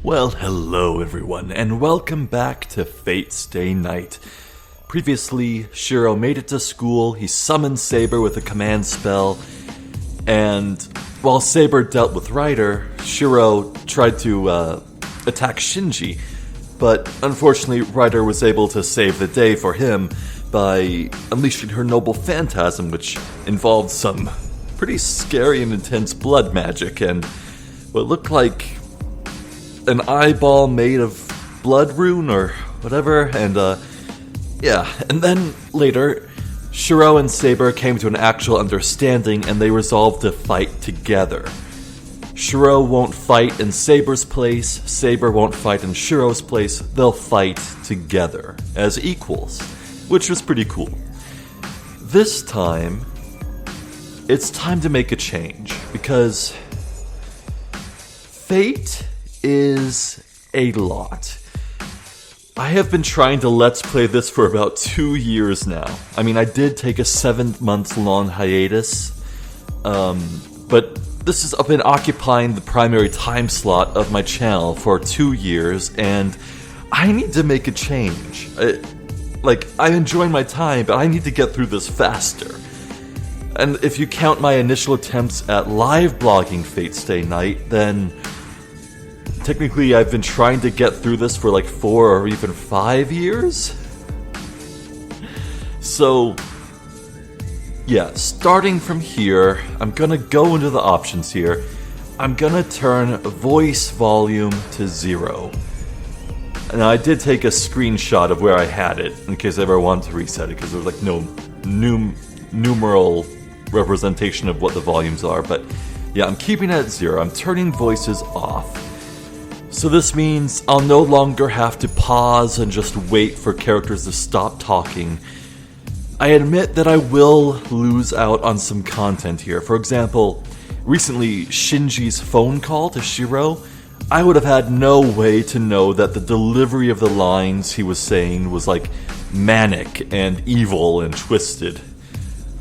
Well, hello everyone, and welcome back to Fate Stay Night. Previously, Shirou made it to school, he summoned Saber with a command spell, and while Saber dealt with Ryder, Shirou tried to attack Shinji, but unfortunately Ryder was able to save the day for him by unleashing her noble phantasm, which involved some pretty scary and intense blood magic, and what looked like an eyeball made of blood rune or whatever, and and then later, Shirou and Saber came to an actual understanding and they resolved to fight together. Shirou won't fight in Saber's place, Saber won't fight in Shirou's place, they'll fight together as equals, which was pretty cool. This time, it's time to make a change, because fate is a lot. I have been trying to Let's Play this for about 2 years now. I mean, I did take a 7-month-long hiatus, but this has been occupying the primary time slot of my channel for 2 years, and I need to make a change. I'm enjoying my time, but I need to get through this faster. And if you count my initial attempts at live blogging Fate Stay Night, then technically, I've been trying to get through this for like 4 or even 5 years. So, yeah, starting from here, I'm gonna go into the options here. I'm gonna turn voice volume to 0. Now, I did take a screenshot of where I had it, in case I ever wanted to reset it, because there was like no numeral representation of what the volumes are, but yeah, I'm keeping it at 0. I'm turning voices off. So this means I'll no longer have to pause and just wait for characters to stop talking. I admit that I will lose out on some content here. For example, recently Shinji's phone call to Shirou, I would have had no way to know that the delivery of the lines he was saying was like manic and evil and twisted.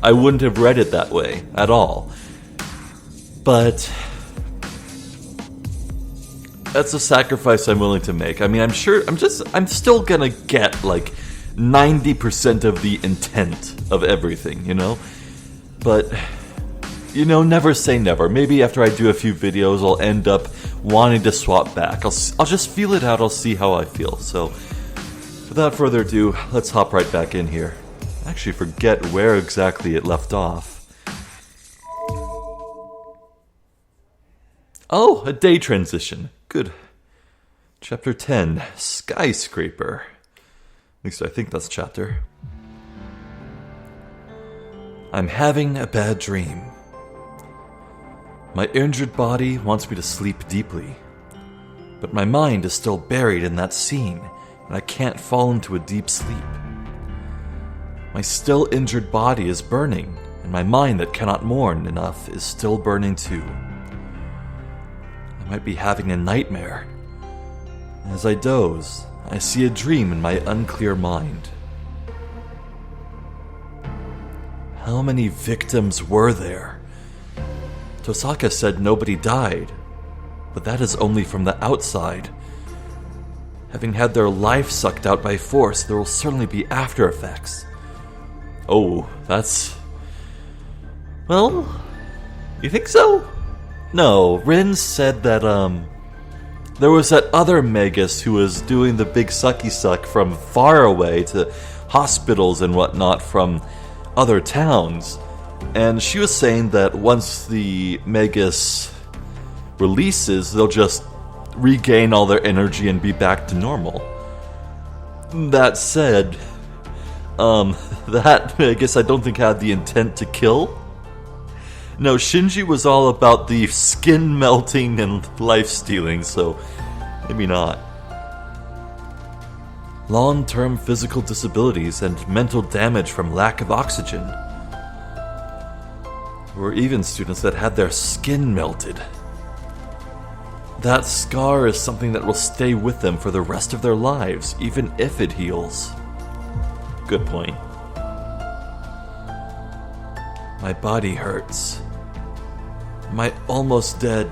I wouldn't have read it that way at all. But that's a sacrifice I'm willing to make. I mean, I'm still gonna get like 90% of the intent of everything, you know? But, you know, never say never. Maybe after I do a few videos, I'll end up wanting to swap back. I'll just feel it out, I'll see how I feel. So, without further ado, let's hop right back in here. I actually forget where exactly it left off. Oh, a day transition. Good. Chapter 10, Skyscraper. At least I think that's chapter. I'm having a bad dream. My injured body wants me to sleep deeply, but my mind is still buried in that scene, and I can't fall into a deep sleep. My still injured body is burning, and my mind that cannot mourn enough is still burning too. I might be having a nightmare. As I doze, I see a dream in my unclear mind. How many victims were there? Tosaka said nobody died, but that is only from the outside. Having had their life sucked out by force, there will certainly be after effects. Oh, that's... Well, you think so? No, Rin said that, there was that other Magus who was doing the big sucky suck from far away to hospitals and whatnot from other towns. And she was saying that once the Magus releases, they'll just regain all their energy and be back to normal. That said, that Magus I don't think had the intent to kill. No, Shinji was all about the skin melting and life stealing, so maybe not. Long-term physical disabilities and mental damage from lack of oxygen. There were even students that had their skin melted. That scar is something that will stay with them for the rest of their lives, even if it heals. Good point. My body hurts. My almost dead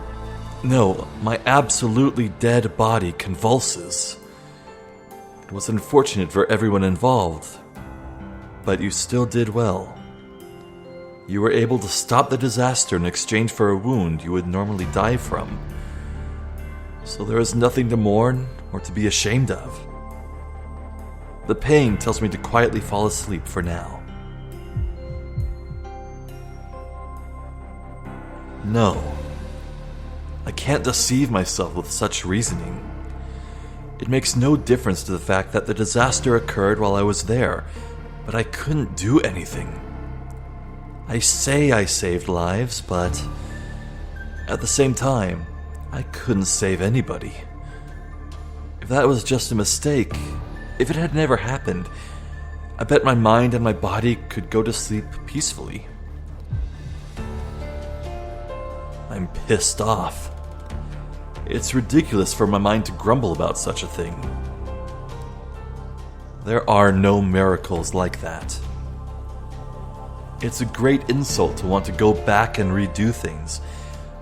No, my absolutely dead body convulses. It was unfortunate for everyone involved, but you still did well. You were able to stop the disaster in exchange for a wound you would normally die from. So there is nothing to mourn or to be ashamed of. The pain tells me to quietly fall asleep for now. No, I can't deceive myself with such reasoning. It makes no difference to the fact that the disaster occurred while I was there, but I couldn't do anything. I say I saved lives, but at the same time, I couldn't save anybody. If that was just a mistake, if it had never happened, I bet my mind and my body could go to sleep peacefully. I'm pissed off. It's ridiculous for my mind to grumble about such a thing. There are no miracles like that. It's a great insult to want to go back and redo things,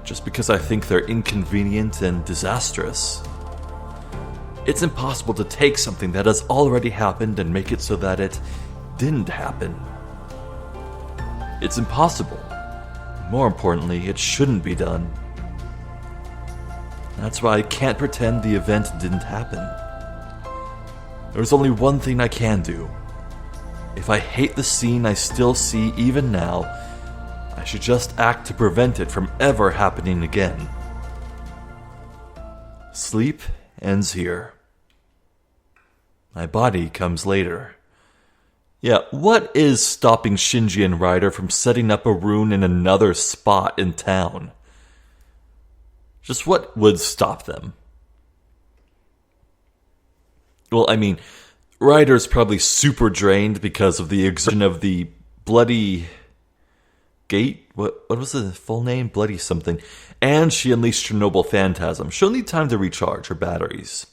just because I think they're inconvenient and disastrous. It's impossible to take something that has already happened and make it so that it didn't happen. It's impossible. More importantly, it shouldn't be done. That's why I can't pretend the event didn't happen. There's only one thing I can do. If I hate the scene I still see even now, I should just act to prevent it from ever happening again. Sleep ends here. My body comes later. Yeah, what is stopping Shinji and Ryder from setting up a rune in another spot in town? Just what would stop them? Well, I mean, Ryder's probably super drained because of the exertion of the bloody gate. What was the full name? Bloody something. And she unleashed Chernobyl Phantasm. She'll need time to recharge her batteries.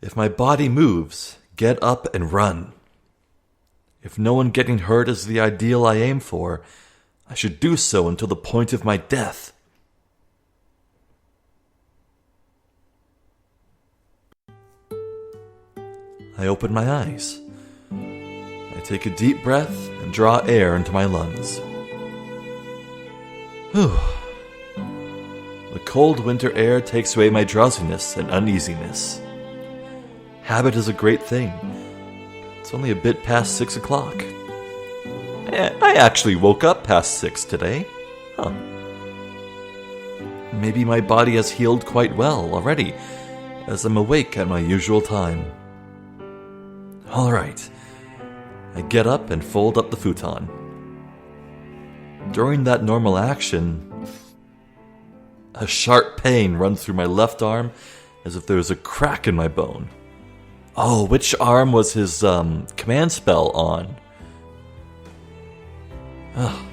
If my body moves, get up and run. If no one getting hurt is the ideal I aim for, I should do so until the point of my death. I open my eyes. I take a deep breath and draw air into my lungs. Whew. The cold winter air takes away my drowsiness and uneasiness. Habit is a great thing. It's only a bit past 6 o'clock. I actually woke up past 6 today. Huh. Maybe my body has healed quite well already, as I'm awake at my usual time. Alright. I get up and fold up the futon. During that normal action, a sharp pain runs through my left arm as if there was a crack in my bone. Oh, which arm was his command spell on? Oh.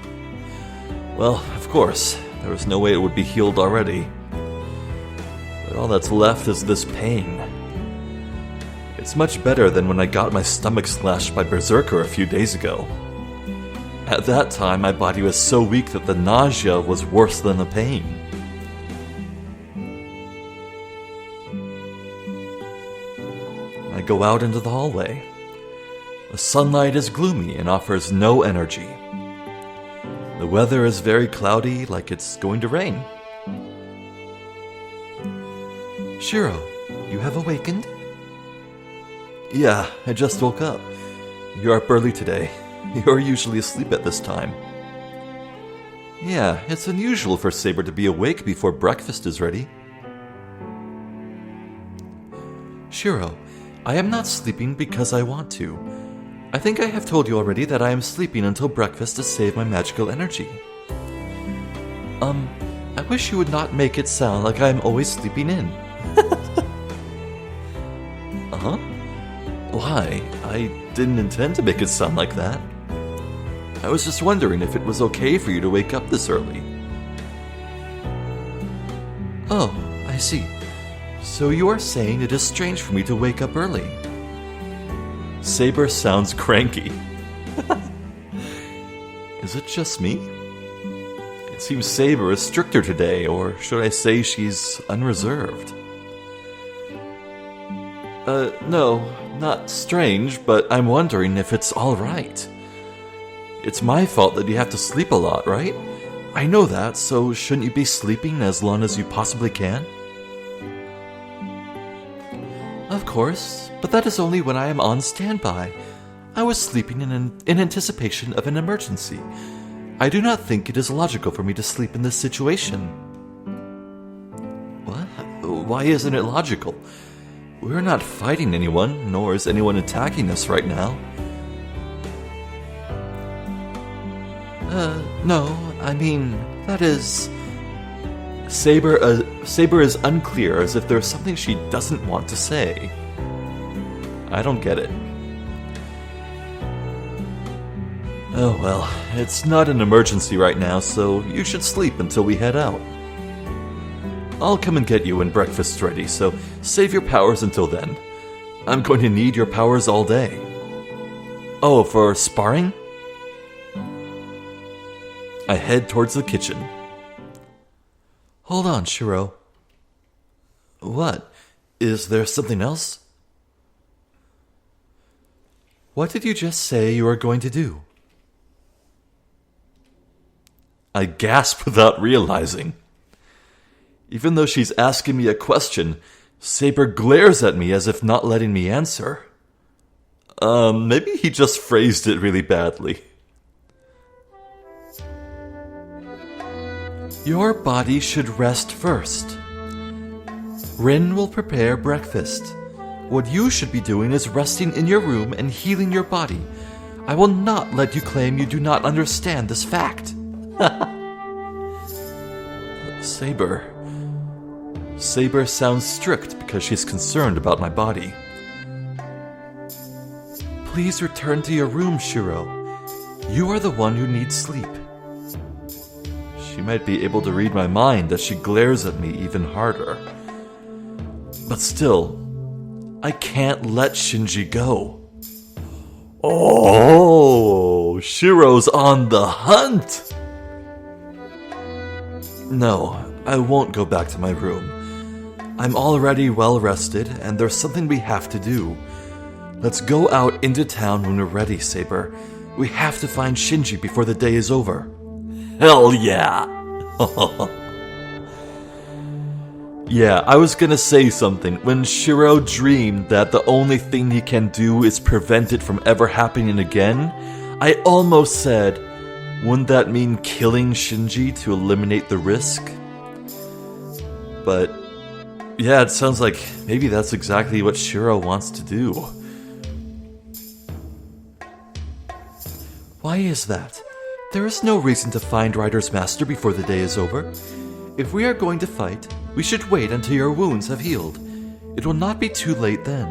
Well, of course, there was no way it would be healed already. But all that's left is this pain. It's much better than when I got my stomach slashed by Berserker a few days ago. At that time, my body was so weak that the nausea was worse than the pain. I go out into the hallway. The sunlight is gloomy and offers no energy. The weather is very cloudy, like it's going to rain. Shirou, you have awakened? Yeah, I just woke up. You're up early today. You're usually asleep at this time. Yeah, it's unusual for Saber to be awake before breakfast is ready. Shirou, I am not sleeping because I want to. I think I have told you already that I am sleeping until breakfast to save my magical energy. I wish you would not make it sound like I am always sleeping in. Uh-huh. Why? I didn't intend to make it sound like that. I was just wondering if it was okay for you to wake up this early. Oh, I see. So you are saying it is strange for me to wake up early? Saber sounds cranky. Is it just me? It seems Saber is stricter today, or should I say she's unreserved? No, not strange, but I'm wondering if it's alright. It's my fault that you have to sleep a lot, right? I know that, so shouldn't you be sleeping as long as you possibly can? Of course, but that is only when I am on standby. I was sleeping in anticipation of an emergency. I do not think it is logical for me to sleep in this situation. What? Why isn't it logical? We're not fighting anyone, nor is anyone attacking us right now. No, I mean, that is... Saber is unclear, as if there's something she doesn't want to say. I don't get it. Oh well, it's not an emergency right now, so you should sleep until we head out. I'll come and get you when breakfast's ready, so save your powers until then. I'm going to need your powers all day. Oh, for sparring? I head towards the kitchen. Hold on, Shirou. What? Is there something else? What did you just say you are going to do? I gasp without realizing. Even though she's asking me a question, Saber glares at me as if not letting me answer. Maybe he just phrased it really badly. Your body should rest first. Rin will prepare breakfast. What you should be doing is resting in your room and healing your body. I will not let you claim you do not understand this fact. Saber sounds strict because she's concerned about my body. Please return to your room, Shirou. You are the one who needs sleep. She might be able to read my mind as she glares at me even harder. But still, I can't let Shinji go. Oh, Shirou's on the hunt! No, I won't go back to my room. I'm already well rested, and there's something we have to do. Let's go out into town when we're ready, Saber. We have to find Shinji before the day is over. Hell yeah! Yeah, I was gonna say something. When Shirou dreamed that the only thing he can do is prevent it from ever happening again, I almost said, wouldn't that mean killing Shinji to eliminate the risk? But, yeah, it sounds like maybe that's exactly what Shirou wants to do. Why is that? There is no reason to find Rider's Master before the day is over. If we are going to fight, we should wait until your wounds have healed. It will not be too late then.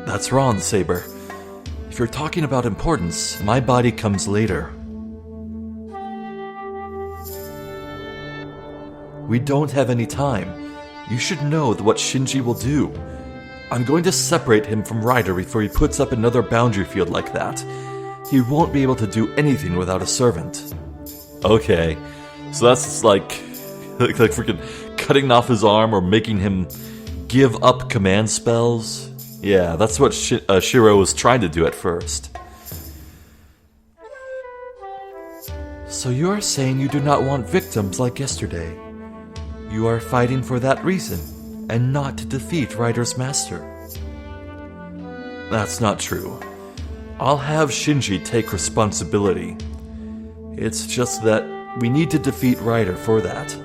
That's wrong, Saber. If you're talking about importance, my body comes later. We don't have any time. You should know what Shinji will do. I'm going to separate him from Rider before he puts up another boundary field like that. He won't be able to do anything without a servant. Okay, so that's like freaking cutting off his arm or making him give up command spells. Yeah, that's what Shirou was trying to do at first. So you are saying you do not want victims like yesterday. You are fighting for that reason, and not to defeat Rider's Master. That's not true. I'll have Shinji take responsibility. It's just that we need to defeat Rider for that.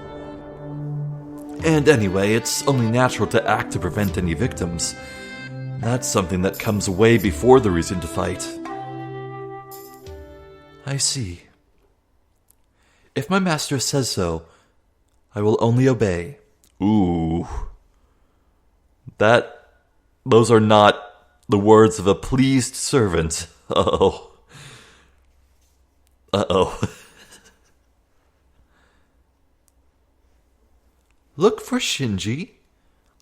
And anyway, it's only natural to act to prevent any victims. That's something that comes way before the reason to fight. I see. If my master says so, I will only obey. Ooh. Those are not the words of a pleased servant. Uh-oh. Uh-oh. Look for Shinji?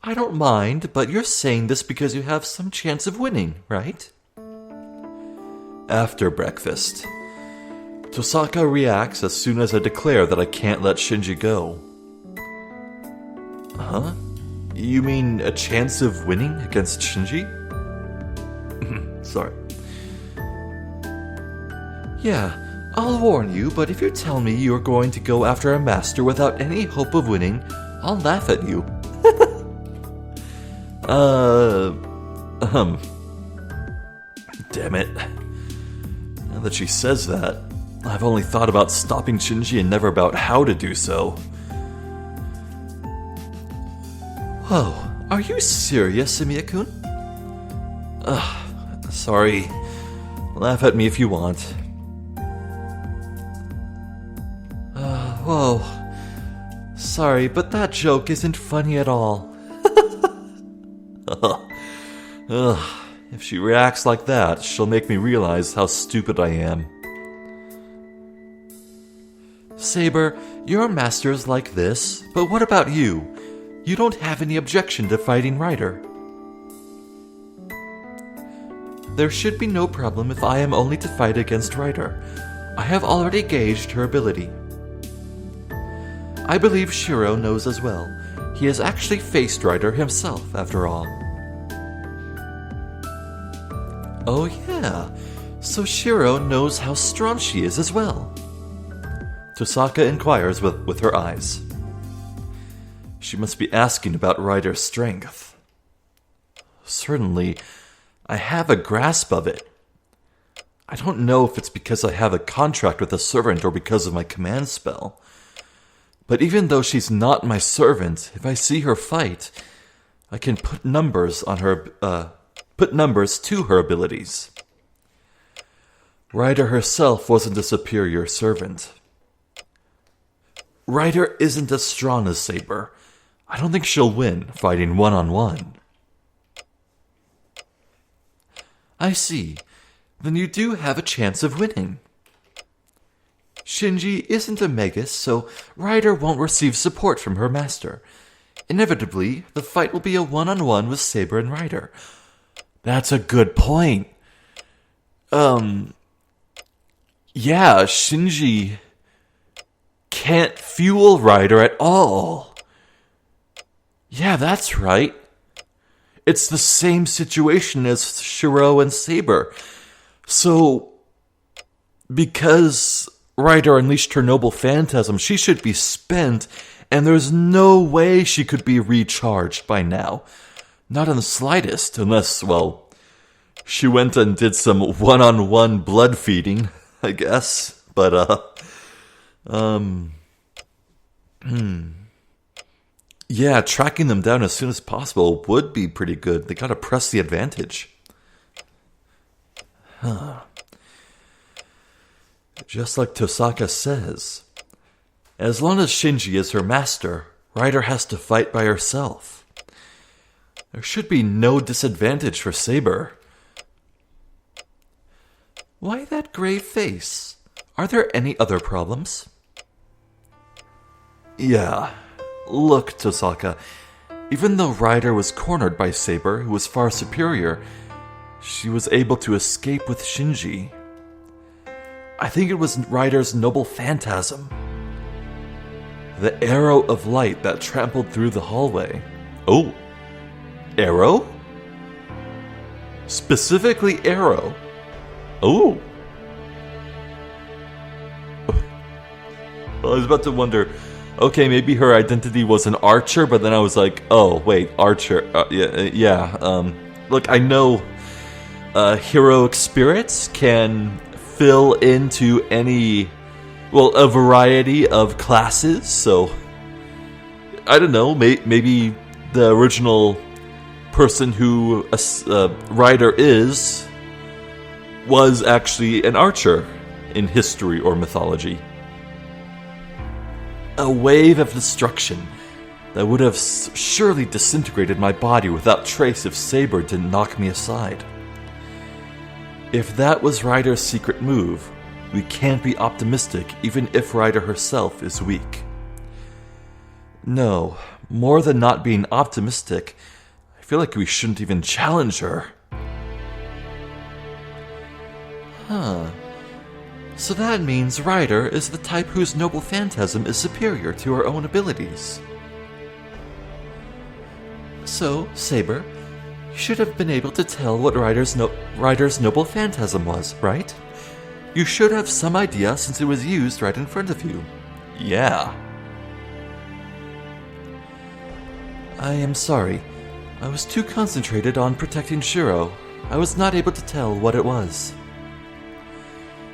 I don't mind, but you're saying this because you have some chance of winning, right? After breakfast. Tosaka reacts as soon as I declare that I can't let Shinji go. Huh? You mean a chance of winning against Shinji? Sorry. Yeah, I'll warn you, but if you tell me you're going to go after a master without any hope of winning, I'll laugh at you. Damn it. Now that she says that, I've only thought about stopping Shinji and never about how to do so. Oh, are you serious, Emiya-kun? Sorry. Laugh at me if you want. Whoa. Sorry, but that joke isn't funny at all. If she reacts like that, she'll make me realize how stupid I am. Saber, your master's like this, but what about you? You don't have any objection to fighting Ryder. There should be no problem if I am only to fight against Ryder. I have already gauged her ability. I believe Shirou knows as well. He has actually faced Ryder himself, after all. Oh yeah, so Shirou knows how strong she is as well. Tosaka inquires with her eyes. She must be asking about Ryder's strength. Certainly, I have a grasp of it. I don't know if it's because I have a contract with a servant or because of my command spell. But even though she's not my servant, if I see her fight, I can put numbers on her, put numbers to her abilities. Ryder herself wasn't a superior servant. Ryder isn't as strong as Saber. I don't think she'll win fighting one-on-one. I see. Then you do have a chance of winning. Shinji isn't a Magus, so Ryder won't receive support from her master. Inevitably, the fight will be a one-on-one with Saber and Ryder. That's a good point. Yeah, Shinji can't fuel Ryder at all. Yeah, that's right. It's the same situation as Shirou and Saber. So, because Ryder unleashed her noble phantasm, she should be spent, and there's no way she could be recharged by now. Not in the slightest, unless, well, she went and did some one-on-one blood feeding, I guess. But, yeah, tracking them down as soon as possible would be pretty good. They gotta press the advantage. Just like Tosaka says, as long as Shinji is her master, Ryder has to fight by herself. There should be no disadvantage for Saber. Why that grave face? Are there any other problems? Yeah. Look, Tosaka, even though Ryder was cornered by Saber, who was far superior, she was able to escape with Shinji. I think it was Ryder's noble phantasm. The arrow of light that trampled through the hallway. Oh, arrow? Specifically arrow. Oh. I was about to wonder, okay, maybe her identity was an archer, but then I was like, oh, wait, archer. Look, I know heroic spirits can fill into any, well, a variety of classes, so I don't know, maybe the original person who Ryder was actually an archer in history or mythology. A wave of destruction that would have surely disintegrated my body without trace if Saber didn't knock me aside. If that was Ryder's secret move, we can't be optimistic even if Ryder herself is weak. No, more than not being optimistic, I feel like we shouldn't even challenge her. So that means Ryder is the type whose noble phantasm is superior to her own abilities. So, Saber, you should have been able to tell what Ryder's noble phantasm was, right? You should have some idea since it was used right in front of you. Yeah. I am sorry. I was too concentrated on protecting Shirou. I was not able to tell what it was.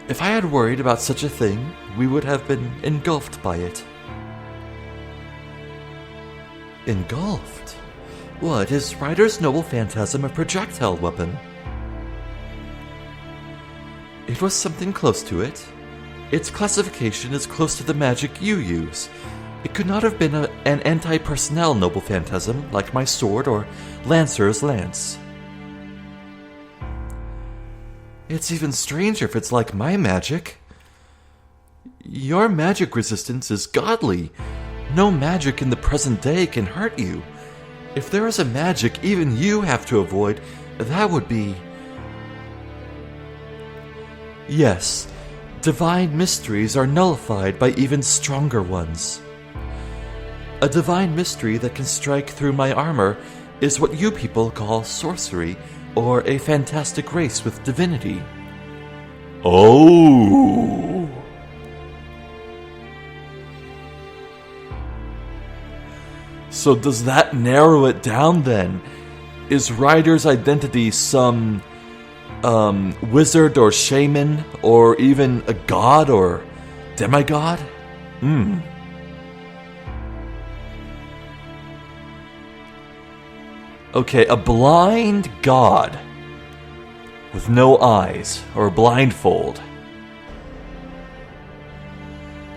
If I had worried about such a thing, we would have been engulfed by it. Engulfed? What, is Ryder's noble phantasm a projectile weapon? It was something close to it. Its classification is close to the magic you use. It could not have been an anti-personnel noble phantasm like my sword or Lancer's lance. It's even stranger if it's like my magic. Your magic resistance is godly. No magic in the present day can hurt you. If there is a magic even you have to avoid, that would be... Yes, divine mysteries are nullified by even stronger ones. A divine mystery that can strike through my armor is what you people call sorcery, or a fantastic race with divinity. Oh! So does that narrow it down then? Is Ryder's identity some wizard or shaman, or even a god or demigod? Okay, a blind god with no eyes, or a blindfold.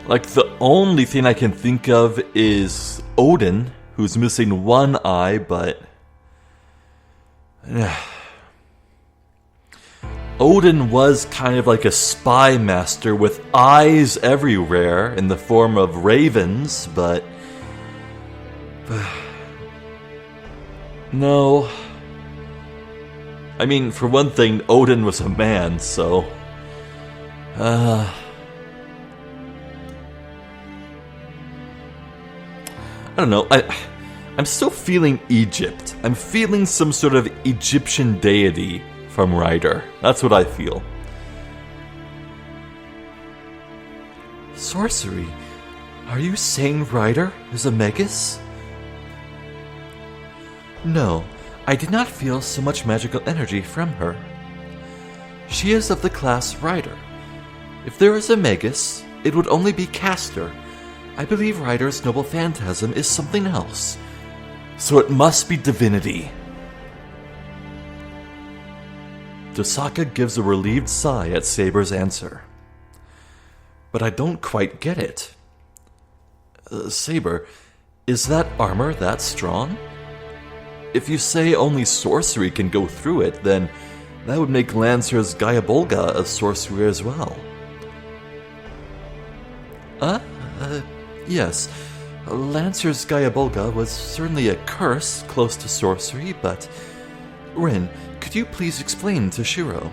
Like, the only thing I can think of is Odin, who's missing one eye, but... Odin was kind of like a spy master with eyes everywhere in the form of ravens, but... No. I mean, for one thing, Odin was a man, so... I don't know, I'm still feeling Egypt. I'm feeling some sort of Egyptian deity from Ryder. That's what I feel. Sorcery? Are you saying Ryder is a Magus? No, I did not feel so much magical energy from her. She is of the class Ryder. If there is a Magus, it would only be Caster. I believe Ryder's noble phantasm is something else. So it must be divinity. Dosaka gives a relieved sigh at Saber's answer. But I don't quite get it. Saber, is that armor that strong? If you say only sorcery can go through it, then that would make Lancer's Gaia-Bolga a sorcerer as well. Yes. Lancer's Gaia-Bolga was certainly a curse close to sorcery, but... Rin, could you please explain to Shirou?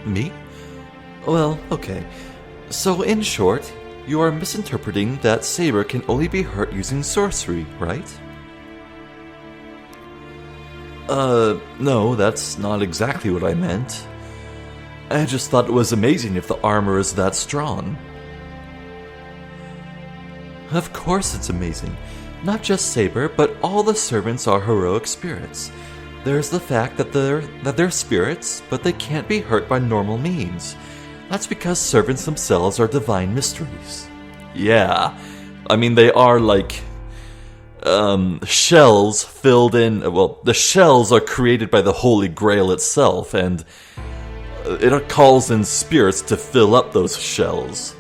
Me? Well, okay. So, in short, you are misinterpreting that Saber can only be hurt using sorcery, right? No, that's not exactly what I meant. I just thought it was amazing if the armor is that strong. Of course it's amazing. Not just Saber, but all the servants are heroic spirits. There's the fact that they're spirits, but they can't be hurt by normal means. That's because servants themselves are divine mysteries. Yeah, I mean they are like shells filled in. Well, the shells are created by the Holy Grail itself, and it calls in spirits to fill up those shells.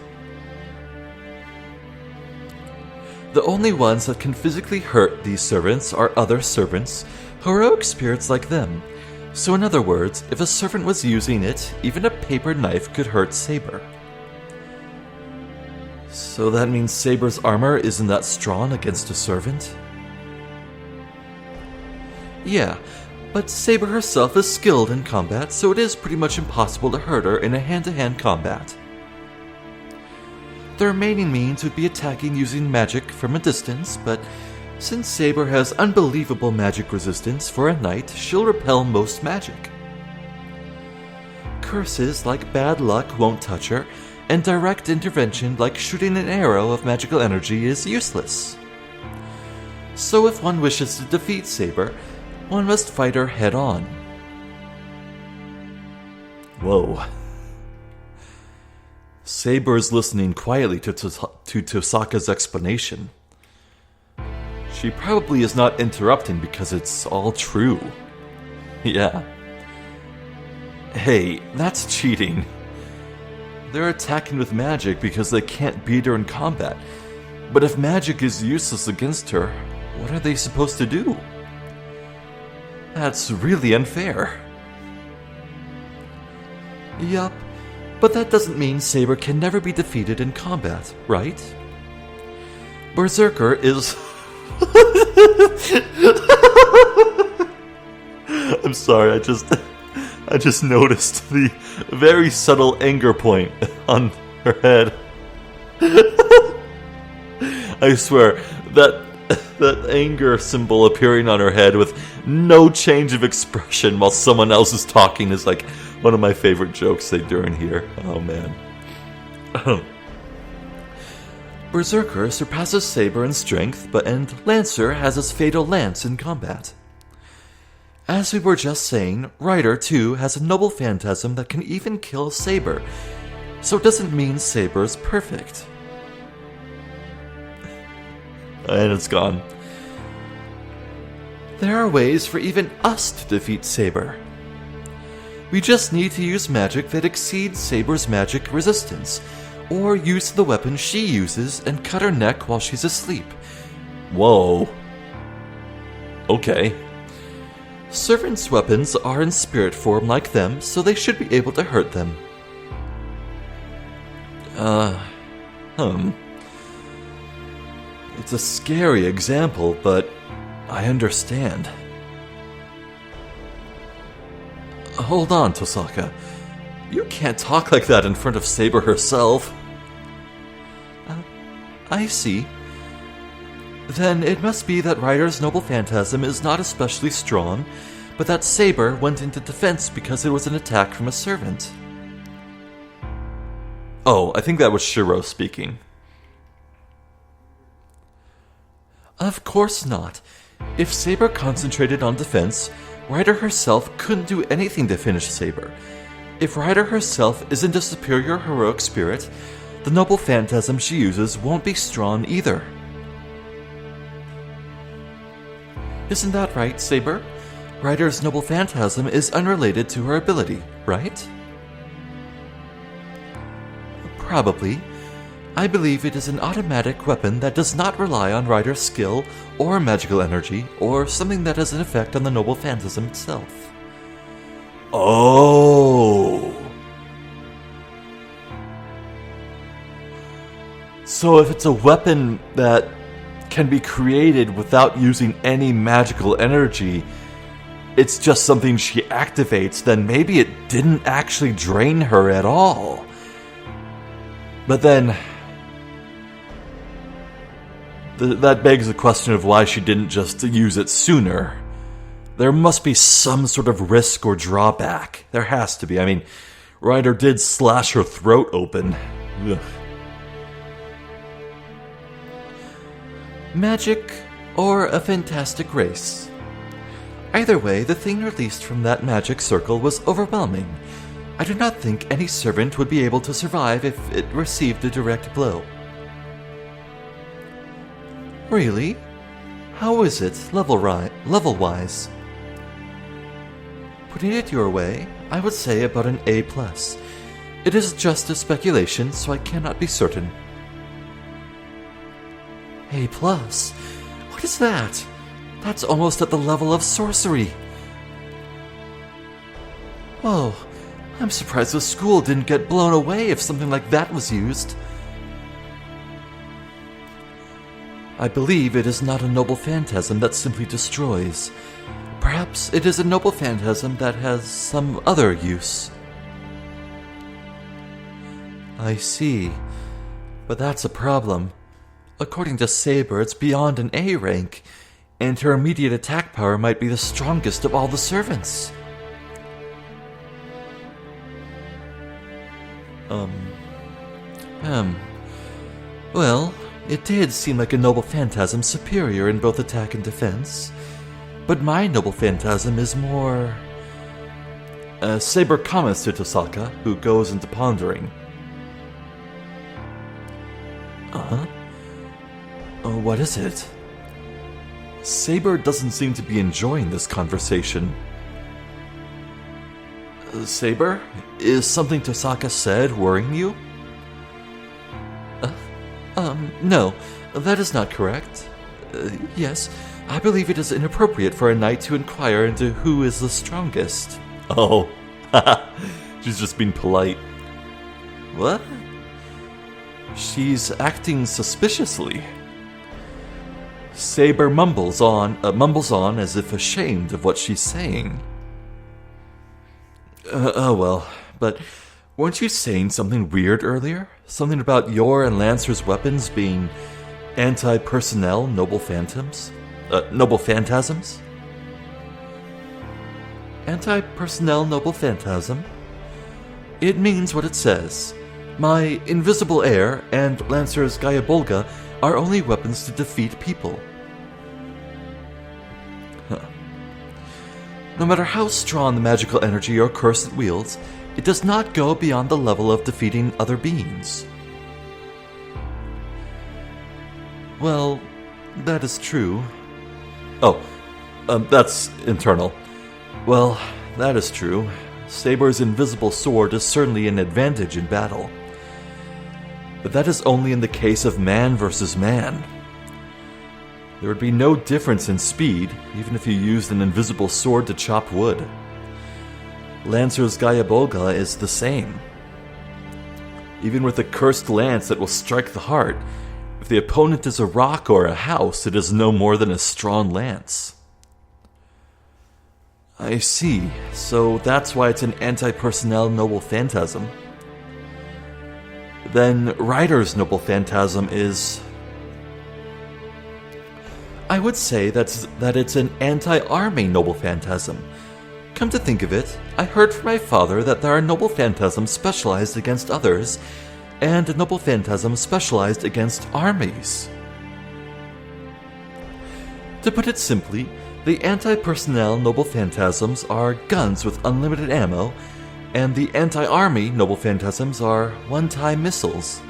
The only ones that can physically hurt these servants are other servants, heroic spirits like them. So in other words, if a servant was using it, even a paper knife could hurt Saber. So that means Saber's armor isn't that strong against a servant? Yeah, But Saber herself is skilled in combat, so it is pretty much impossible to hurt her in a hand-to-hand combat. The remaining means would be attacking using magic from a distance, but since Saber has unbelievable magic resistance for a knight, she'll repel most magic. Curses like bad luck won't touch her, and direct intervention like shooting an arrow of magical energy is useless. So if one wishes to defeat Saber, one must fight her head-on. Whoa. Saber is listening quietly to Tosaka's explanation. She probably is not interrupting because it's all true. Yeah. Hey, that's cheating. They're attacking with magic because they can't beat her in combat. But if magic is useless against her, what are they supposed to do? That's really unfair. Yup, but that doesn't mean Saber can never be defeated in combat, right? Berserker is... I'm sorry, I just noticed the very subtle anger point on her head. I swear, that anger symbol appearing on her head with no change of expression while someone else is talking is like one of my favorite jokes they do in here. Oh man. Berserker surpasses Saber in strength, and Lancer has his fatal lance in combat. As we were just saying, Rider too has a noble phantasm that can even kill Saber, so it doesn't mean Saber is perfect. And it's gone. There are ways for even us to defeat Saber. We just need to use magic that exceeds Saber's magic resistance, or use the weapon she uses and cut her neck while she's asleep. Whoa. Okay. Servants' weapons are in spirit form like them, so they should be able to hurt them. It's a scary example, but I understand. Hold on, Tosaka. You can't talk like that in front of Saber herself. I see. Then it must be that Rider's noble phantasm is not especially strong, but that Saber went into defense because it was an attack from a servant. Oh, I think that was Shirou speaking. Of course not. If Saber concentrated on defense, Rider herself couldn't do anything to finish Saber. If Rider herself isn't a superior heroic spirit, the noble phantasm she uses won't be strong either. Isn't that right, Saber? Rider's noble phantasm is unrelated to her ability, right? Probably. I believe it is an automatic weapon that does not rely on Rider's skill or magical energy, or something that has an effect on the noble phantasm itself. Oh! So if it's a weapon that can be created without using any magical energy, it's just something she activates, then maybe it didn't actually drain her at all. But then that begs the question of why she didn't just use it sooner. There must be some sort of risk or drawback. There has to be. I mean, Rider did slash her throat open. Ugh. Magic or a fantastic race. Either way, the thing released from that magic circle was overwhelming. I do not think any servant would be able to survive if it received a direct blow. Really? How is it, level-wise? Putting it your way, I would say about an A+. It is just a speculation, so I cannot be certain. A+? What is that? That's almost at the level of sorcery. Whoa, I'm surprised the school didn't get blown away if something like that was used. I believe it is not a noble phantasm that simply destroys, Perhaps it is a noble phantasm that has some other use. I see. But that's a problem. According to Saber, it's beyond an A rank, and her immediate attack power might be the strongest of all the servants. Well, it did seem like a noble phantasm superior in both attack and defense. But my noble phantasm is more... Saber comments to Tosaka, who goes into pondering. What is it? Saber doesn't seem to be enjoying this conversation. Saber, is something Tosaka said worrying you? No, that is not correct. Yes, I believe it is inappropriate for a knight to inquire into who is the strongest. Oh, she's just being polite. What? She's acting suspiciously. Saber mumbles on as if ashamed of what she's saying. Well, but weren't you saying something weird earlier? Something about your and Lancer's weapons being anti-personnel noble phantasms? Anti-personnel noble phantasm? It means what it says. My invisible air and Lancer's Gayabolga are only weapons to defeat people. No matter how strong the magical energy or curse it wields, it does not go beyond the level of defeating other beings. Well, that is true. That's internal. Well, that is true. Saber's invisible sword is certainly an advantage in battle. But that is only in the case of man versus man. There would be no difference in speed, even if you used an invisible sword to chop wood. Lancer's Gayabolga is the same. Even with a cursed lance that will strike the heart, if the opponent is a rock or a house, it is no more than a strong lance. I see, so that's why it's an anti-personnel noble phantasm. Then Ryder's noble phantasm is... I would say that it's an anti-army noble phantasm. Come to think of it, I heard from my father that there are noble phantasms specialized against others, and noble phantasms specialized against armies. To put it simply, the anti-personnel noble phantasms are guns with unlimited ammo, and the anti-army noble phantasms are one-time missiles.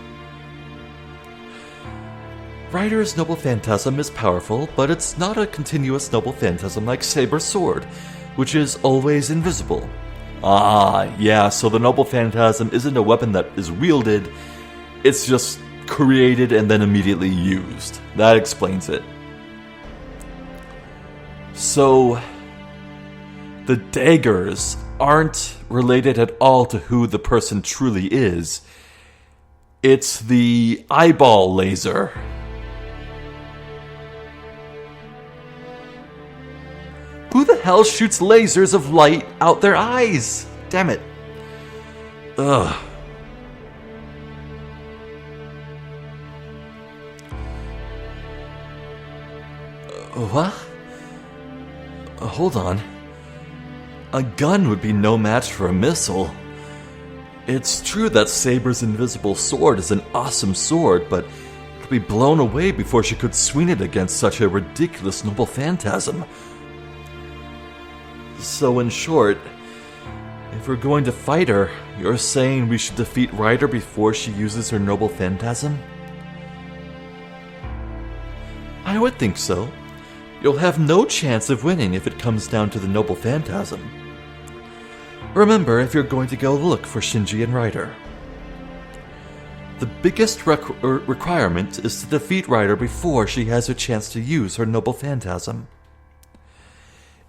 Ryder's noble phantasm is powerful, but it's not a continuous noble phantasm like Saber's sword, which is always invisible. Ah, yeah, so the noble phantasm isn't a weapon that is wielded, it's just created and then immediately used. That explains it. So, the daggers aren't related at all to who the person truly is. It's the eyeball laser. Who the hell shoots lasers of light out their eyes? Damn it. Ugh. What? Hold on. A gun would be no match for a missile. It's true that Saber's invisible sword is an awesome sword, but it would be blown away before she could swing it against such a ridiculous noble phantasm. So in short, if we're going to fight her, you're saying we should defeat Ryder before she uses her noble phantasm? I would think so. You'll have no chance of winning if it comes down to the noble phantasm. Remember, if you're going to go look for Shinji and Ryder. The biggest requirement is to defeat Ryder before she has a chance to use her noble phantasm.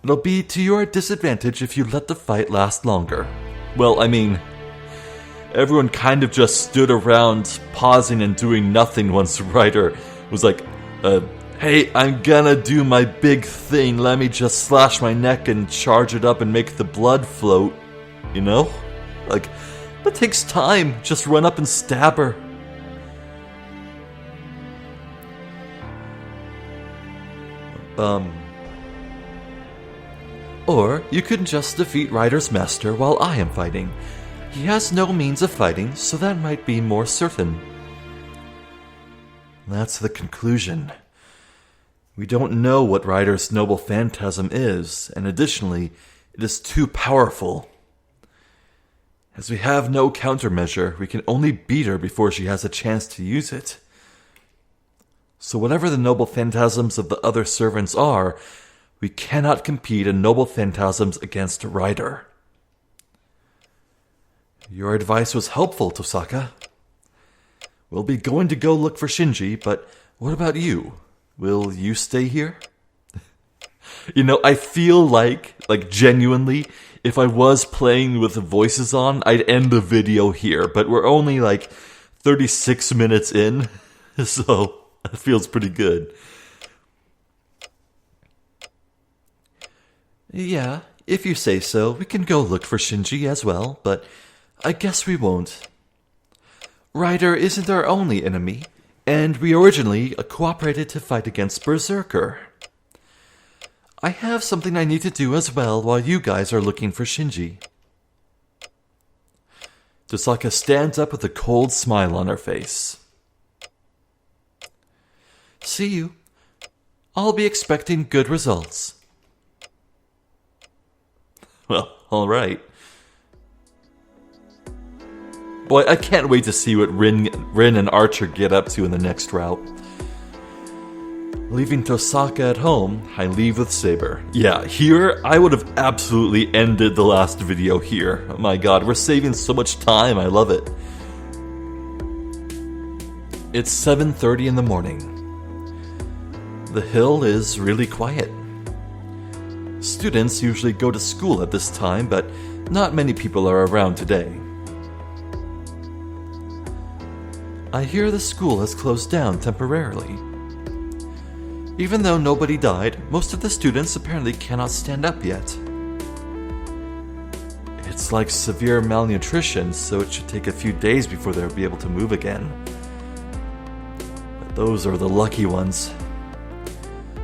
It'll be to your disadvantage if you let the fight last longer. Well, I mean, everyone kind of just stood around pausing and doing nothing once Ryder was like Hey, I'm gonna do my big thing. Let me just slash my neck and charge it up and make the blood float. You know? Like, that takes time. Just run up and stab her. Or you can just defeat Ryder's master while I am fighting. He has no means of fighting, so that might be more certain. That's the conclusion. We don't know what Ryder's noble phantasm is, and additionally, it is too powerful. As we have no countermeasure, we can only beat her before she has a chance to use it. So whatever the noble phantasms of the other servants are, we cannot compete in noble phantasms against Ryder. Your advice was helpful, Tosaka. We'll be going to go look for Shinji, but what about you? Will you stay here? You know, I feel like genuinely, if I was playing with the voices on, I'd end the video here, but we're only 36 minutes in, so that feels pretty good. Yeah, if you say so, we can go look for Shinji as well, but I guess we won't. Ryder isn't our only enemy, and we originally cooperated to fight against Berserker. I have something I need to do as well while you guys are looking for Shinji. Tosaka stands up with a cold smile on her face. See you. I'll be expecting good results. Well, alright. Boy, I can't wait to see what Rin and Archer get up to in the next route. Leaving Tosaka at home, I leave with Saber. Yeah, here, I would have absolutely ended the last video here. Oh my god, we're saving so much time, I love it. It's 7:30 in the morning. The hill is really quiet. Students usually go to school at this time, but not many people are around today. I hear the school has closed down temporarily. Even though nobody died, most of the students apparently cannot stand up yet. It's like severe malnutrition, so it should take a few days before they'll be able to move again. But those are the lucky ones.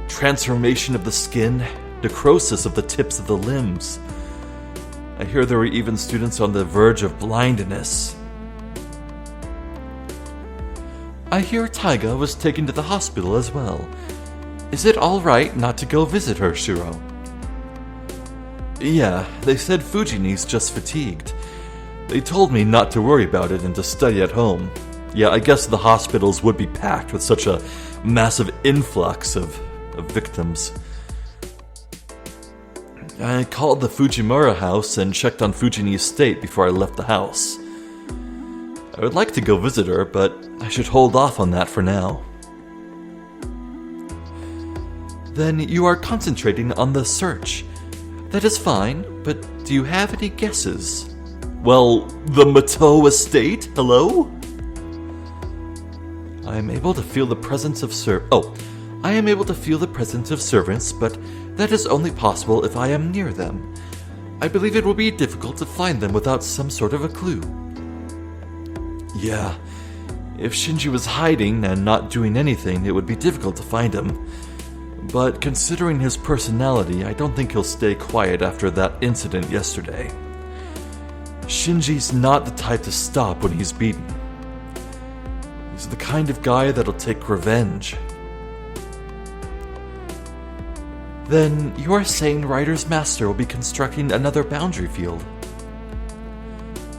Transformation of the skin, necrosis of the tips of the limbs. I hear there were even students on the verge of blindness. I hear Taiga was taken to the hospital as well. Is it alright not to go visit her, Shirou? Yeah, they said Fujini's just fatigued. They told me not to worry about it and to study at home. Yeah, I guess the hospitals would be packed with such a massive influx of victims. I called the Fujimura house and checked on Fujini's state before I left the house. I would like to go visit her, but I should hold off on that for now. Then you are concentrating on the search. That is fine, but do you have any guesses? Well, the Mato estate? Hello? I am able to feel the presence of servants, but that is only possible if I am near them. I believe it will be difficult to find them without some sort of a clue. Yeah, if Shinji was hiding and not doing anything, it would be difficult to find him. But considering his personality, I don't think he'll stay quiet after that incident yesterday. Shinji's not the type to stop when he's beaten. He's the kind of guy that'll take revenge. Then you are saying Ryder's master will be constructing another boundary field?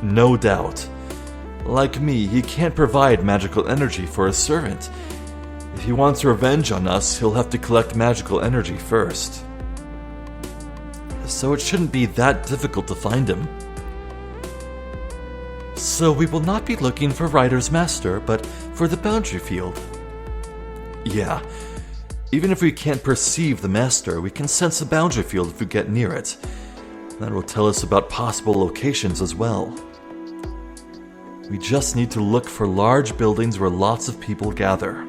No doubt. Like me, he can't provide magical energy for his servant. If he wants revenge on us, he'll have to collect magical energy first. So it shouldn't be that difficult to find him. So we will not be looking for Ryder's master, but for the boundary field. Yeah, even if we can't perceive the master, we can sense the boundary field if we get near it. That will tell us about possible locations as well. We just need to look for large buildings where lots of people gather.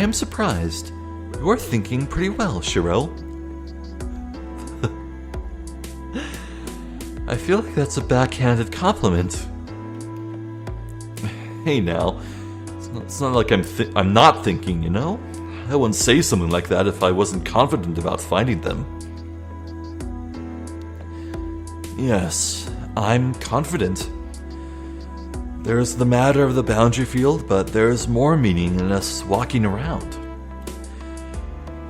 am surprised. You are thinking pretty well, Shirou. I feel like that's a backhanded compliment. Hey now, it's not like I'm not thinking, you know? I wouldn't say something like that if I wasn't confident about finding them. Yes, I'm confident. There's the matter of the boundary field, but there's more meaning in us walking around.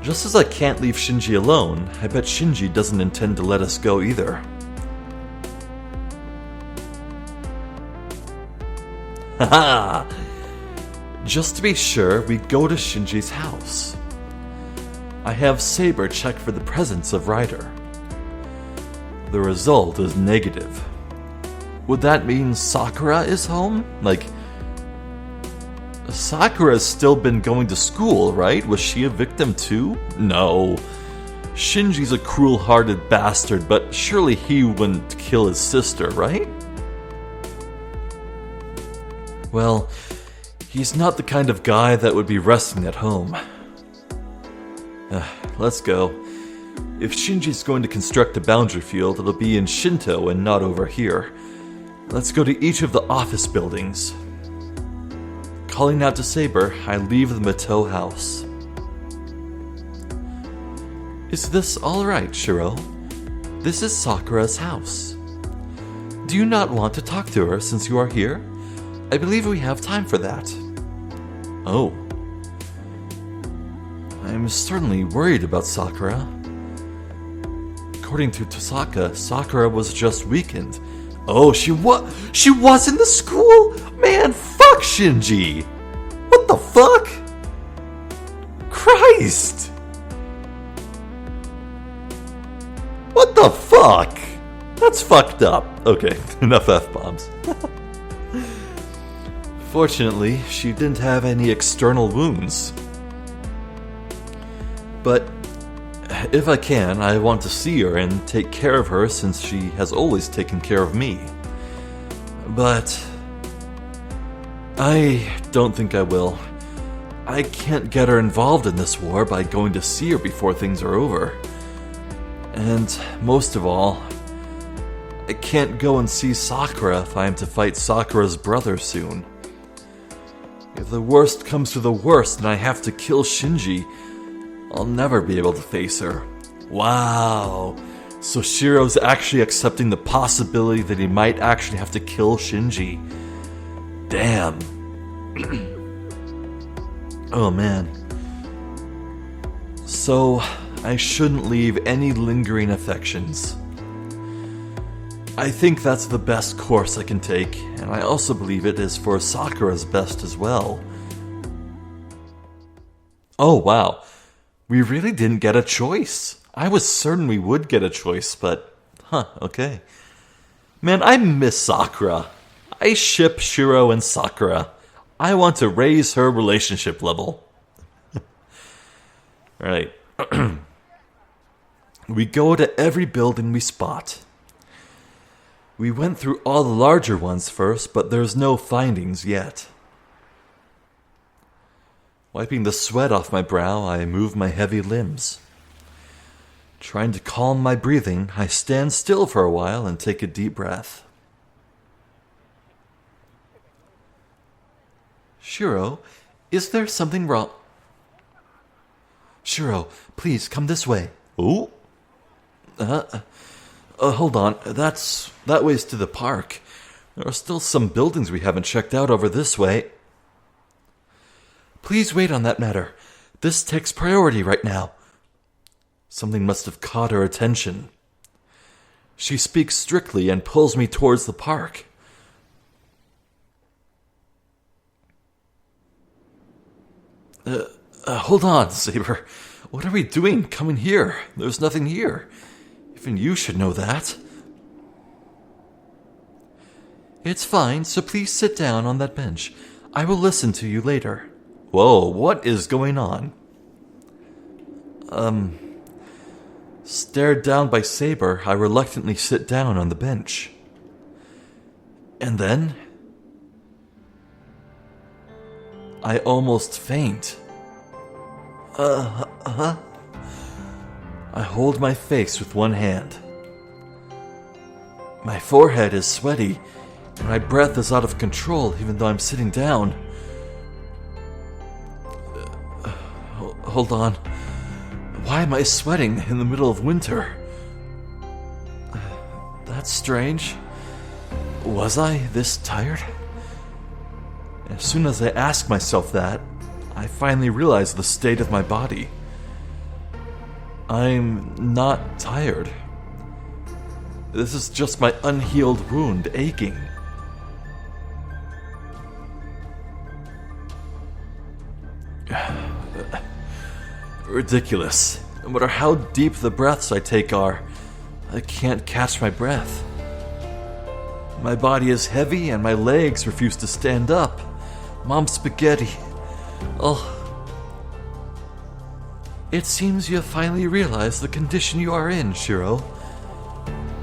Just as I can't leave Shinji alone, I bet Shinji doesn't intend to let us go either. Haha! Just to be sure, we go to Shinji's house. I have Saber check for the presence of Ryder. The result is negative. Would that mean Sakura is home? Like, Sakura's still been going to school, right? Was she a victim too? No. Shinji's a cruel-hearted bastard, but surely he wouldn't kill his sister, right? Well, he's not the kind of guy that would be resting at home. Let's go. If Shinji's going to construct a boundary field, it'll be in Shinto and not over here. Let's go to each of the office buildings. Calling out to Saber, I leave the Mito house. Is this alright, Shirou? This is Sakura's house. Do you not want to talk to her since you are here? I believe we have time for that. Oh. I'm certainly worried about Sakura. According to Tosaka, Sakura was just weakened. Oh, she was in the school? Man, fuck Shinji! What the fuck? Christ! What the fuck? That's fucked up. Okay, enough F-bombs. Fortunately, she didn't have any external wounds. But if I can, I want to see her and take care of her since she has always taken care of me. But I don't think I will. I can't get her involved in this war by going to see her before things are over. And most of all, I can't go and see Sakura if I am to fight Sakura's brother soon. If the worst comes to the worst and I have to kill Shinji, I'll never be able to face her. Wow. So Shirou's actually accepting the possibility that he might actually have to kill Shinji. Damn. Oh man. So, I shouldn't leave any lingering affections. I think that's the best course I can take, and I also believe it is for Sakura's best as well. Oh wow. We really didn't get a choice. I was certain we would get a choice, but... okay. Man, I miss Sakura. I ship Shirou and Sakura. I want to raise her relationship level. Right. We go to every building we spot. We went through all the larger ones first, but there's no findings yet. Wiping the sweat off my brow, I move my heavy limbs. Trying to calm my breathing, I stand still for a while and take a deep breath. Shirou, is there something wrong? Shirou, please come this way. Ooh. Hold on. That way's to the park. There are still some buildings we haven't checked out over this way. Please wait on that matter. This takes priority right now. Something must have caught her attention. She speaks strictly and pulls me towards the park. Hold on, Saber. What are we doing coming here? There's nothing here. Even you should know that. It's fine, so please sit down on that bench. I will listen to you later. Whoa, what is going on? Stared down by Saber, I reluctantly sit down on the bench. And then... I almost faint. I hold my face with one hand. My forehead is sweaty, and my breath is out of control even though I'm sitting down. Hold on. Why am I sweating in the middle of winter? That's strange. Was I this tired? As soon as I ask myself that, I finally realize the state of my body. I'm not tired. This is just my unhealed wound aching. Ridiculous. No matter how deep the breaths I take are, I can't catch my breath. My body is heavy and my legs refuse to stand up. Mom spaghetti. Oh. It seems you have finally realized the condition you are in, Shirou.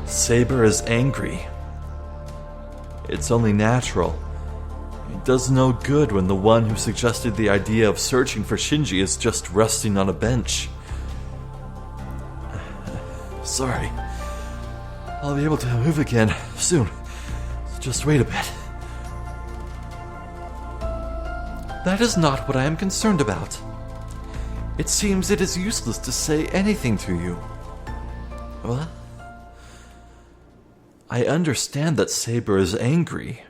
Saber is angry. It's only natural. It does no good when the one who suggested the idea of searching for Shinji is just resting on a bench. Sorry. I'll be able to move again soon. Just wait a bit. That is not what I am concerned about. It seems it is useless to say anything to you. What? I understand that Saber is angry.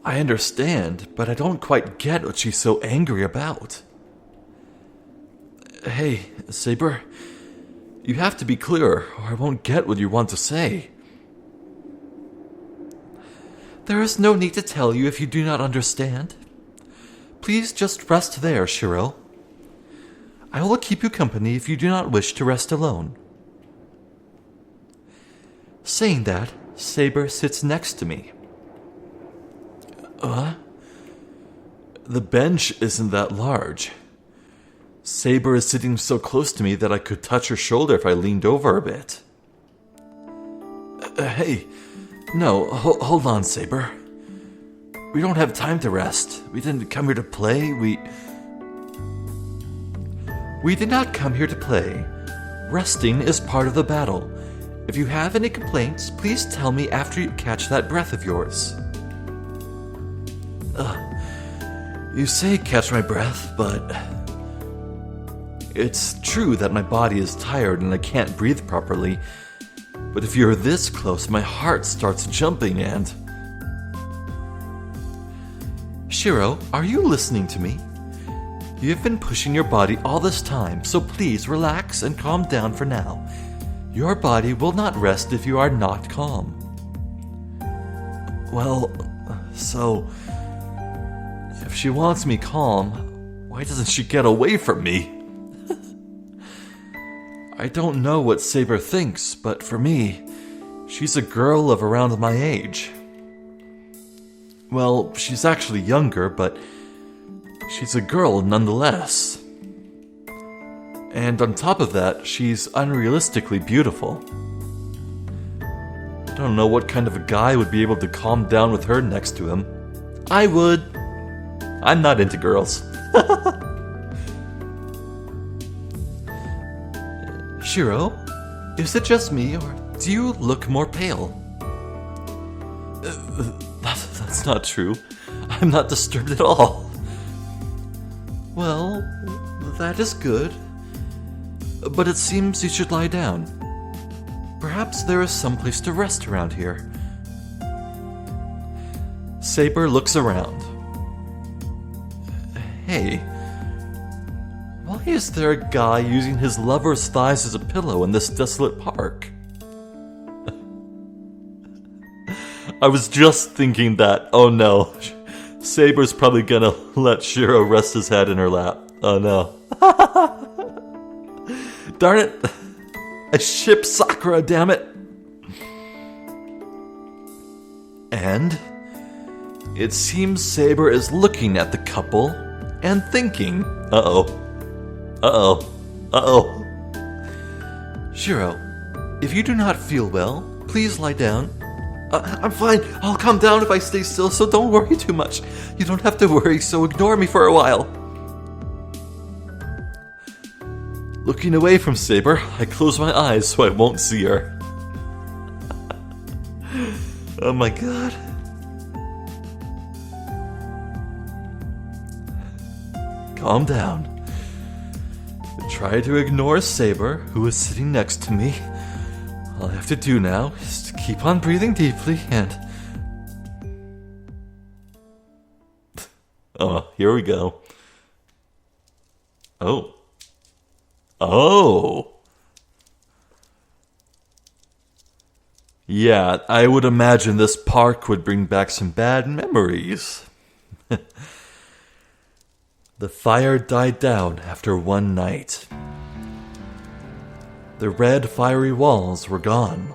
I understand, but I don't quite get what she's so angry about. Hey, Saber, you have to be clearer, or I won't get what you want to say. There is no need to tell you if you do not understand. Please just rest there, Shirou. I will keep you company if you do not wish to rest alone. Saying that, Saber sits next to me. The bench isn't that large. Saber is sitting so close to me that I could touch her shoulder if I leaned over a bit. Hey, no, hold on, Saber. We don't have time to rest. We didn't come here to play, We did not come here to play. Resting is part of the battle. If you have any complaints, please tell me after you catch that breath of yours. You say catch my breath, but... It's true that my body is tired and I can't breathe properly. But if you're this close, my heart starts jumping and... Shirou, are you listening to me? You've been pushing your body all this time, so please relax and calm down for now. Your body will not rest if you are not calm. Well, so... If she wants me calm, why doesn't she get away from me? I don't know what Saber thinks, but for me, she's a girl of around my age. Well, she's actually younger, but she's a girl nonetheless. And on top of that, she's unrealistically beautiful. I don't know what kind of a guy would be able to calm down with her next to him. I would. I'm not into girls. Shirou, is it just me, or do you look more pale? That's not true. I'm not disturbed at all. Well, that is good. But it seems you should lie down. Perhaps there is some place to rest around here. Saber looks around. Hey, why is there a guy using his lover's thighs as a pillow in this desolate park? I was just thinking that. Oh no. Saber's probably gonna let Shirou rest his head in her lap. Oh no. Darn it. I shipped Sakura, damn it. And it seems Saber is looking at the couple and thinking, Shirou, if you do not feel well, please lie down. I'm fine. I'll calm down if I stay still, so don't worry too much. You don't have to worry, so ignore me for a while. Looking away from Saber, I close my eyes so I won't see her. Oh my god. Calm down. Try to ignore Saber, who is sitting next to me. All I have to do now is to keep on breathing deeply and... Oh, here we go. Oh. Oh! Yeah, I would imagine this park would bring back some bad memories. The fire died down after one night. The red fiery walls were gone.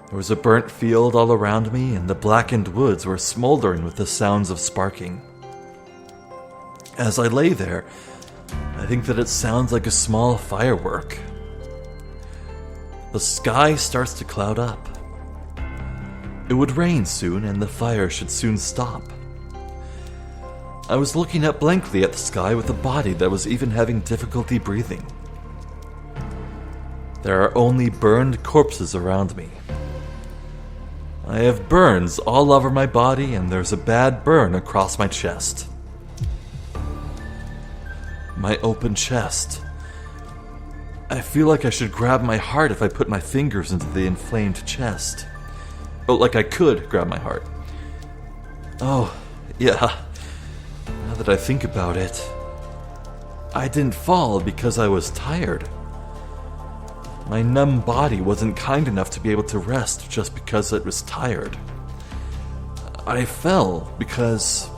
There was a burnt field all around me, and the blackened woods were smoldering with the sounds of sparking. As I lay there, I think that it sounds like a small firework. The sky starts to cloud up. It would rain soon, and the fire should soon stop. I was looking up blankly at the sky with a body that was even having difficulty breathing. There are only burned corpses around me. I have burns all over my body, and there's a bad burn across my chest. My open chest. I feel like I should grab my heart if I put my fingers into the inflamed chest. Oh, like I could grab my heart. Oh, yeah. Now that I think about it, I didn't fall because I was tired. My numb body wasn't kind enough to be able to rest just because it was tired. I fell because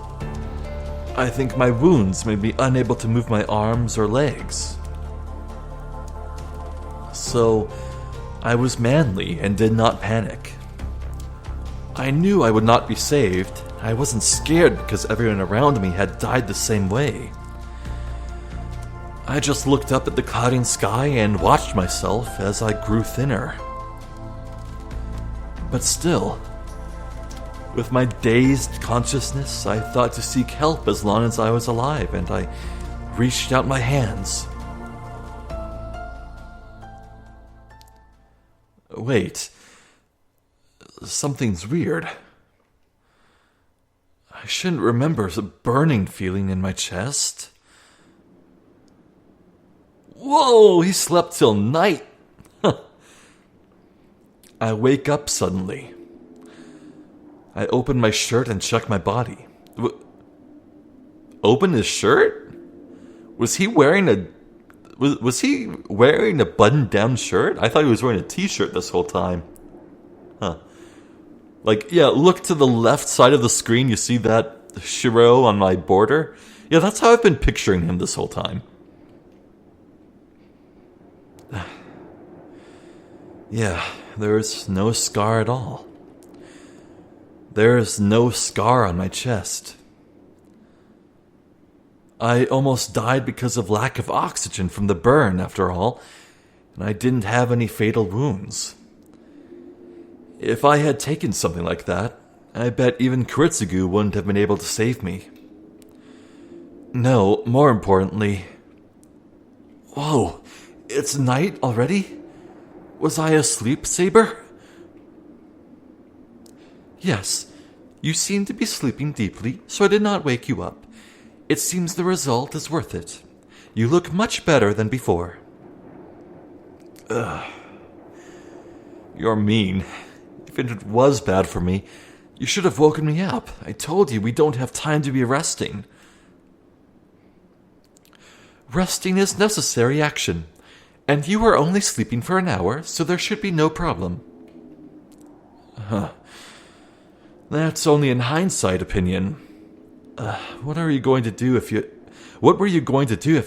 I think my wounds made me unable to move my arms or legs. So, I was manly and did not panic. I knew I would not be saved. I wasn't scared because everyone around me had died the same way. I just looked up at the clouding sky and watched myself as I grew thinner. But still, with my dazed consciousness, I thought to seek help as long as I was alive, and I reached out my hands. Wait, something's weird. I shouldn't remember a burning feeling in my chest. Whoa, he slept till night. I wake up suddenly. I open my shirt and check my body. Open his shirt? Was he wearing a button-down shirt? I thought he was wearing a t-shirt this whole time. Huh. Like, yeah, look to the left side of the screen. You see that Shirou on my border? Yeah, that's how I've been picturing him this whole time. Yeah, there's no scar at all. There's no scar on my chest. I almost died because of lack of oxygen from the burn, after all, and I didn't have any fatal wounds. If I had taken something like that, I bet even Kuritsugu wouldn't have been able to save me. No, more importantly... Whoa, it's night already? Was I asleep, Saber? Yes, you seem to be sleeping deeply, so I did not wake you up. It seems the result is worth it. You look much better than before. Ugh. You're mean. If it was bad for me, you should have woken me up. I told you we don't have time to be resting. Resting is necessary action, and you are only sleeping for an hour, so there should be no problem. That's only an hindsight opinion. What were you going to do if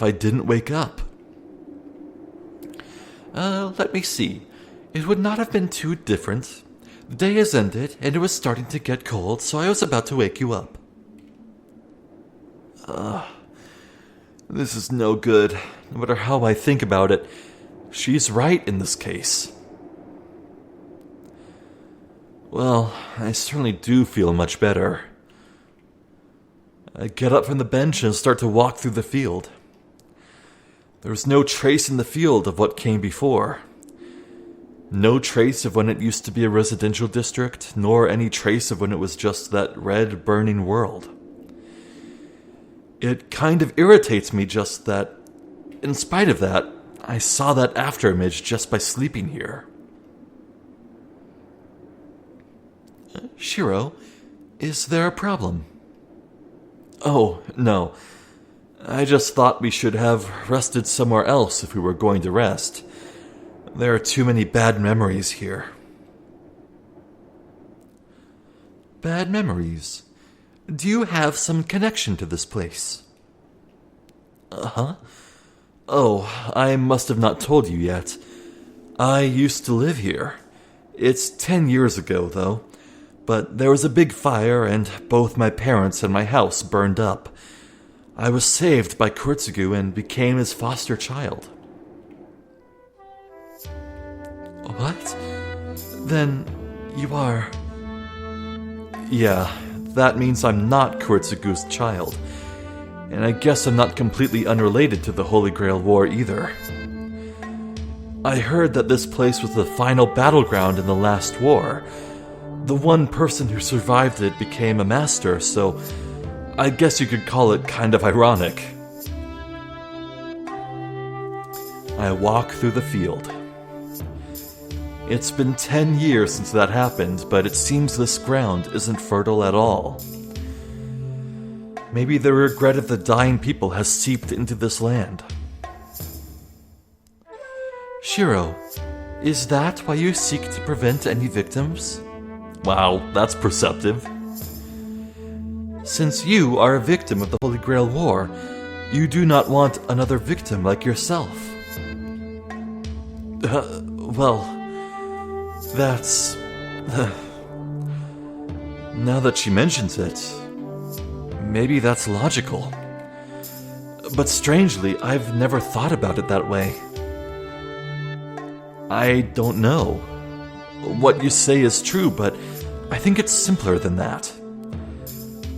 I didn't wake up? Let me see. It would not have been too different. The day has ended, and it was starting to get cold, so I was about to wake you up. This is no good, no matter how I think about it. She's right in this case. Well, I certainly do feel much better. I get up from the bench and start to walk through the field. There was no trace in the field of what came before. No trace of when it used to be a residential district, nor any trace of when it was just that red, burning world. It kind of irritates me just that, in spite of that, I saw that afterimage just by sleeping here. Shirou, is there a problem? Oh, no. I just thought we should have rested somewhere else if we were going to rest. There are too many bad memories here. Bad memories? Do you have some connection to this place? Uh-huh. Oh, I must have not told you yet. I used to live here. It's 10 years ago, though. But there was a big fire, and both my parents and my house burned up. I was saved by Kurtsugu and became his foster child. What? Then you are... Yeah, that means I'm not Kurtsugu's child. And I guess I'm not completely unrelated to the Holy Grail War either. I heard that this place was the final battleground in the last war. The one person who survived it became a master, so I guess you could call it kind of ironic. I walk through the field. It's been 10 years since that happened, but it seems this ground isn't fertile at all. Maybe the regret of the dying people has seeped into this land. Shirou, is that why you seek to prevent any victims? Wow, that's perceptive. Since you are a victim of the Holy Grail War, you do not want another victim like yourself. Well... That's... Now that she mentions it, maybe that's logical. But strangely, I've never thought about it that way. I don't know. What you say is true, but I think it's simpler than that.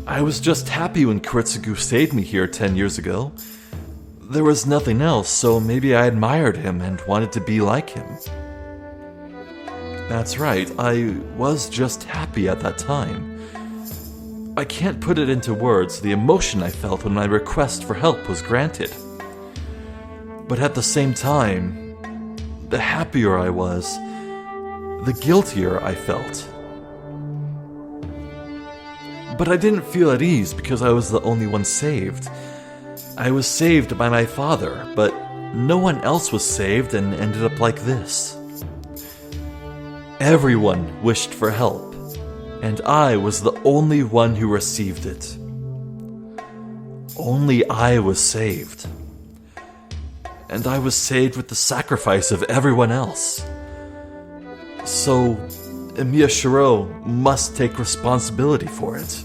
I was just happy when Kurtsugu saved me here 10 years ago. There was nothing else, so maybe I admired him and wanted to be like him. That's right, I was just happy at that time. I can't put it into words, the emotion I felt when my request for help was granted. But at the same time, the happier I was, the guiltier I felt. But I didn't feel at ease because I was the only one saved. I was saved by my father, but no one else was saved and ended up like this. Everyone wished for help, and I was the only one who received it. Only I was saved. And I was saved with the sacrifice of everyone else. So, Emiya Shirou must take responsibility for it.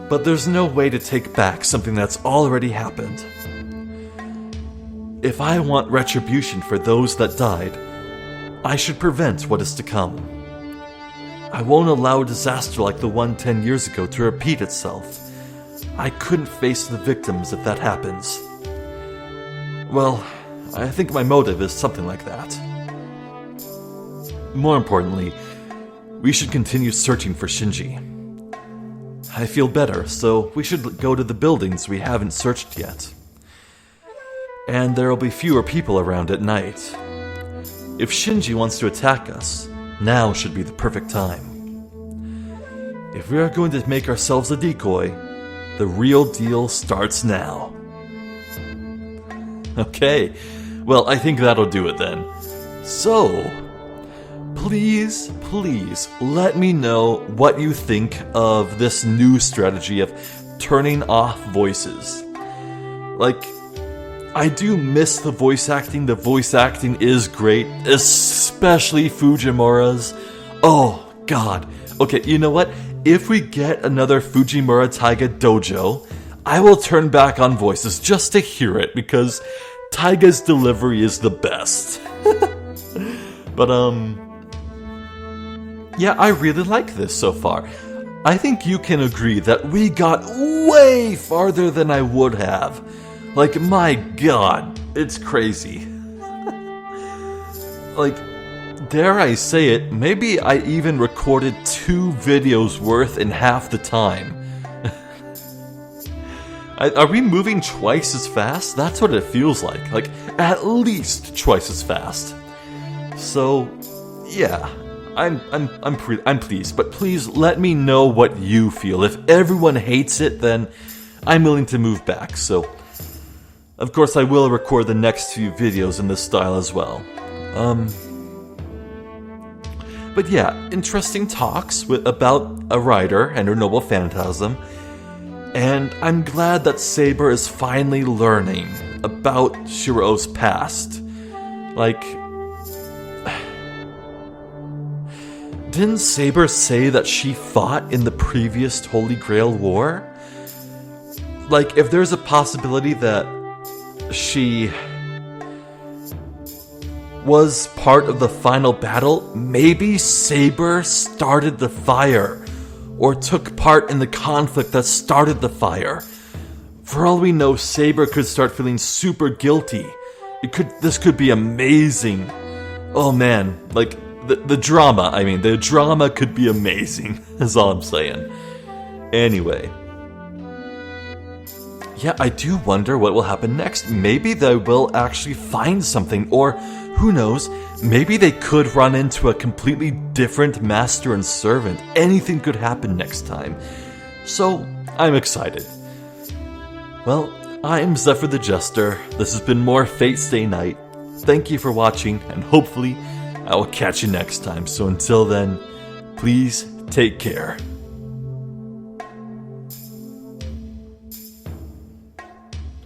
But there's no way to take back something that's already happened. If I want retribution for those that died, I should prevent what is to come. I won't allow a disaster like the one 10 years ago to repeat itself. I couldn't face the victims if that happens. Well, I think my motive is something like that. More importantly, we should continue searching for Shinji. I feel better, so we should go to the buildings we haven't searched yet. And there will be fewer people around at night. If Shinji wants to attack us, now should be the perfect time. If we are going to make ourselves a decoy, the real deal starts now. Okay, well, I think that'll do it then. So, please let me know what you think of this new strategy of turning off voices. Like, I do miss the voice acting. The voice acting is great, especially Fujimura's. Oh, God. Okay, you know what? If we get another Fujimura Taiga dojo, I will turn back on voices just to hear it, because Taiga's delivery is the best. But, yeah, I really like this so far. I think you can agree that we got way farther than I would have. Like, my god, it's crazy. Like, dare I say it, maybe I even recorded 2 videos worth in half the time. Are we moving twice as fast? That's what it feels like. Like, at least twice as fast. So, yeah. I'm pleased, but please let me know what you feel. If everyone hates it, then I'm willing to move back. So, of course, I will record the next few videos in this style as well. But yeah, interesting talks about a writer and her noble phantasm, and I'm glad that Saber is finally learning about Shirou's past. Like, didn't Saber say that she fought in the previous Holy Grail War? Like, if there's a possibility that she was part of the final battle, maybe Saber started the fire, or took part in the conflict that started the fire. For all we know, Saber could start feeling super guilty. This could be amazing. Oh man, like, the drama, the drama could be amazing, is all I'm saying. Anyway. Yeah, I do wonder what will happen next. Maybe they will actually find something, or who knows, maybe they could run into a completely different master and servant. Anything could happen next time. So, I'm excited. Well, I'm Zephyr the Jester. This has been more Fate Stay Night. Thank you for watching, and hopefully I will catch you next time. So until then, please take care.